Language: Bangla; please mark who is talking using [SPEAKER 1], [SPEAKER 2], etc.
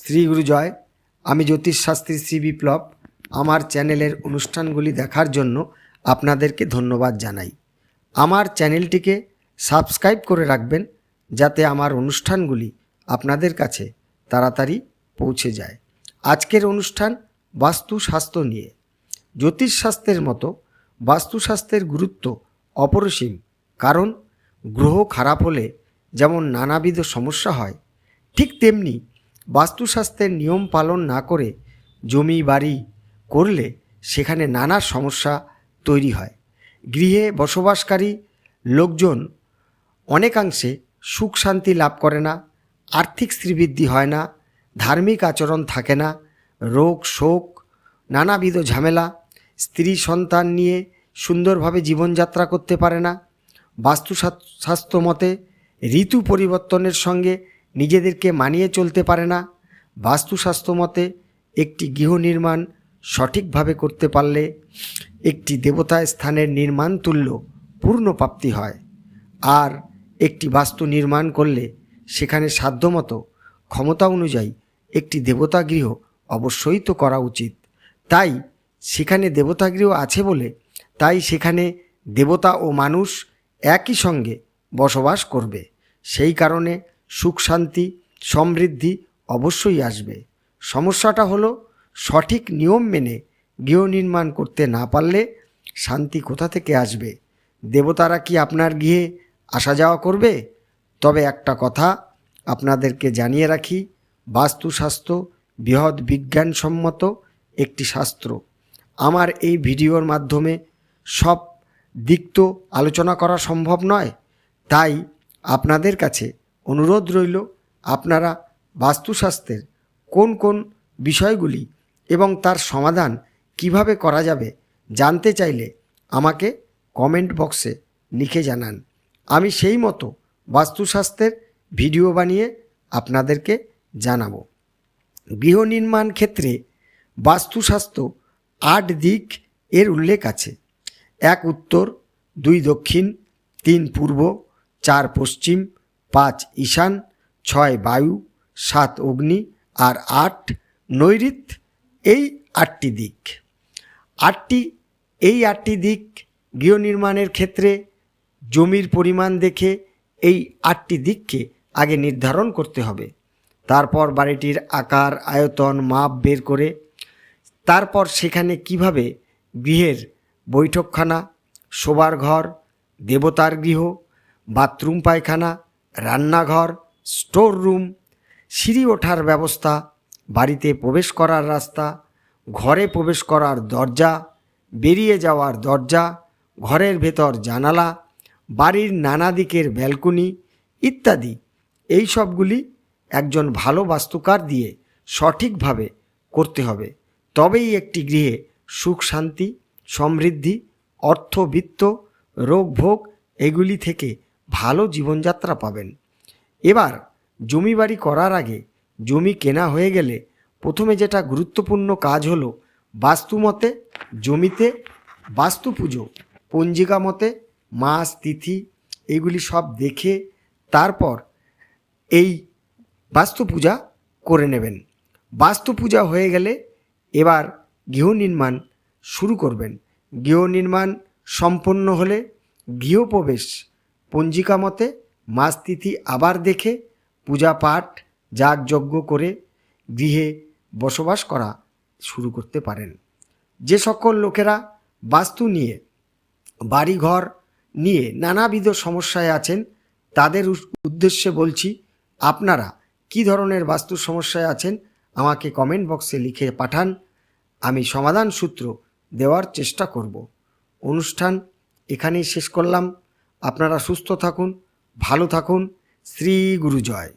[SPEAKER 1] শ্রী গুরু জয়। আমি জ্যোতিষশাস্ত্রী শ্রী বিপ্লব। আমার চ্যানেলের অনুষ্ঠানগুলি দেখার জন্য আপনাদেরকে ধন্যবাদ জানাই। আমার চ্যানেলটিকে সাবস্ক্রাইব করে রাখবেন যাতে আমার অনুষ্ঠানগুলি আপনাদের কাছে তাড়াতাড়ি পৌঁছে যায়। আজকের অনুষ্ঠান বাস্তুশাস্ত্র নিয়ে। জ্যোতিষশাস্ত্রের মতো বাস্তুশাস্ত্রের গুরুত্ব অপরিসীম। কারণ গ্রহ খারাপ হলে যেমন নানাবিধ সমস্যা হয়, ঠিক তেমনি বাস্তুশাস্ত্রের নিয়ম পালন না করে জমি বাড়ি করলে সেখানে নানা সমস্যা তৈরি হয়। গৃহে বসবাসকারী লোকজন অনেকাংশে সুখ শান্তি লাভ করে না, আর্থিক শ্রীবৃদ্ধি হয় না, ধার্মিক আচরণ থাকে না, রোগ শোক নানাবিধ ঝামেলা, স্ত্রী সন্তান নিয়ে সুন্দরভাবে জীবনযাত্রা করতে পারে না। বাস্তুশাস্ত্র মতে ঋতু পরিবর্তনের সঙ্গে নিজেদেরকে মানিয়ে চলতে পারে না। বাস্তুশাস্ত্র মতে একটি গৃহ নির্মাণ সঠিকভাবে করতে পারলে একটি দেবতা স্থানের নির্মাণ তুল্য পূর্ণ প্রাপ্তি হয়। আর একটি বাস্তু নির্মাণ করলে সেখানে সাধ্যমতো ক্ষমতা অনুযায়ী একটি দেবতা গৃহ অবশ্যই তো করা উচিত। তাই সেখানে দেবতা গৃহ আছে বলে তাই সেখানে দেবতা ও মানুষ একই সঙ্গে বসবাস করবে। সেই কারণে সুখ শান্তি সমৃদ্ধি অবশ্যই আসবে। সমস্যাটা হলো সঠিক নিয়ম মেনে গৃহ নির্মাণ করতে না পারলে শান্তি কোথা থেকে আসবে? দেবতারা কি আপনার গৃহে আসা যাওয়া করবে? তবে একটা কথা আপনাদেরকে জানিয়ে রাখি, বাস্তুশাস্ত্র বৃহৎ বিজ্ঞানসম্মত একটি শাস্ত্র। আমার এই ভিডিওর মাধ্যমে সব দিক তো আলোচনা করা সম্ভব নয়, তাই আপনাদের কাছে অনুরোধ রইল, আপনারা বাস্তুশাস্ত্রের কোন কোন বিষয়গুলি এবং তার সমাধান কিভাবে করা যাবে জানতে চাইলে আমাকে কমেন্ট বক্সে লিখে জানান। আমি সেই মতো বাস্তুশাস্ত্রের ভিডিও বানিয়ে আপনাদেরকে জানাবো। গৃহ নির্মাণ ক্ষেত্রে বাস্তুশাস্ত্র 8 দিক এর উল্লেখ আছে। 1 উত্তর, 2 দক্ষিণ, 3 পূর্ব, 4 পশ্চিম, 5 ঈশান, 6 বায়ু, 7 অগ্নি আর 8 নৈঋত্য। এই 8টি দিক। এই 8টি দিক গৃহ নির্মাণের ক্ষেত্রে জমির পরিমাণ দেখে এই 8টি দিককে আগে নির্ধারণ করতে হবে। তারপর বাড়িটির আকার আয়তন মাপ বের করে তারপর সেখানে কিভাবে গৃহের বৈঠকখানা, শোবার ঘর, দেবতার গৃহ, বাথরুম পায়খানা, রান্নাঘর, স্টোর রুম, সিঁড়ি ওঠার ব্যবস্থা, বাড়িতে প্রবেশ করার রাস্তা, ঘরে প্রবেশ করার দরজা, বেরিয়ে যাওয়ার দরজা, ঘরের ভেতর জানালা, বাড়ির নানা দিকের ব্যালকনি ইত্যাদি, এই সবগুলি একজন ভালো বাস্তুকার দিয়ে সঠিকভাবে করতে হবে। তবেই একটি গৃহে সুখ শান্তি সমৃদ্ধি অর্থবিত্ত রোগ ভোগ এগুলি থেকে ভালো জীবনযাত্রা পাবেন। এবার জমি বাড়ি করার আগে জমি কেনা হয়ে গেলে প্রথমে যেটা গুরুত্বপূর্ণ কাজ হলো বাস্তুমতে জমিতে বাস্তু পুজো, পঞ্জিকা মতে মাস তিথি এগুলি সব দেখে তারপর এই বাস্তু পূজা করে নেবেন। বাস্তু পূজা হয়ে গেলে এবার গৃহ নির্মাণ শুরু করবেন। গৃহ নির্মাণ সম্পন্ন হলে গৃহপ্রবেশ পঞ্জিকা মতে মাস তিথি আবার দেখে পূজা পাঠ যাগযজ্ঞ করে গৃহে বসবাস করা শুরু করতে পারেন। যে সকল লোকেরা বাস্তু নিয়ে বাড়িঘর নিয়ে নানাবিধ সমস্যায় আছেন তাদের উদ্দেশ্যে বলছি, আপনারা কি ধরনের বাস্তু সমস্যায় আছেন আমাকে কমেন্ট বক্সে লিখে পাঠান। আমি সমাধান সূত্র দেওয়ার চেষ্টা করব। অনুষ্ঠান এখানেই শেষ করলাম। আপনারা সুস্থ থাকুন, ভালো থাকুন। শ্রী গুরু জয়।